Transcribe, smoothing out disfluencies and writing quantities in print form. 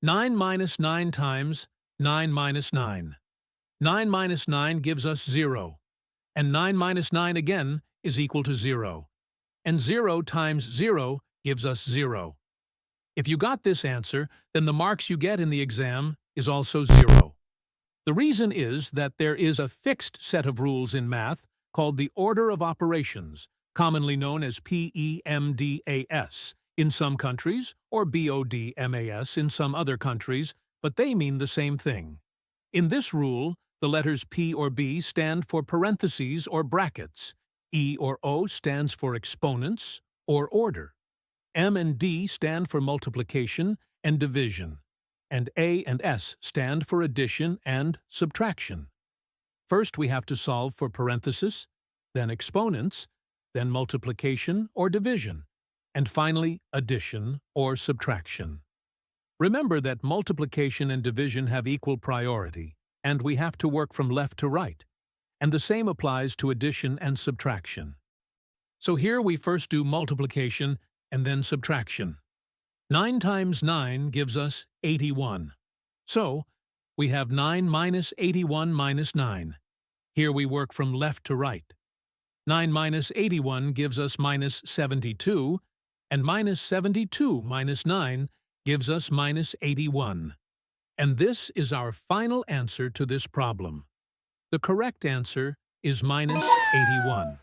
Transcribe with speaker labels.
Speaker 1: 9 minus 9 times 9 minus 9. 9 minus 9 gives us 0, and 9 minus 9 again is equal to 0. And 0 times 0 gives us 0. If you got this answer, then the marks you get in the exam is also 0. The reason is that there is a fixed set of rules in math called the order of operations, commonly known as PEMDAS in some countries, or BODMAS in some other countries, but they mean the same thing. In this rule, the letters P or B stand for parentheses or brackets, E or O stands for exponents or order, M and D stand for multiplication and division, and A and S stand for addition and subtraction. First, we have to solve for parentheses, then exponents, then multiplication or division, and finally addition or subtraction. Remember that multiplication and division have equal priority, and we have to work from left to right, and the same applies to addition and subtraction. So here we first do multiplication and then subtraction. 9 times 9 gives us 81. So, we have 9 minus 81 minus 9. Here we work from left to right. 9 minus 81 gives us minus 72, and minus 72 minus 9 gives us minus 81. And this is our final answer to this problem. The correct answer is minus 81.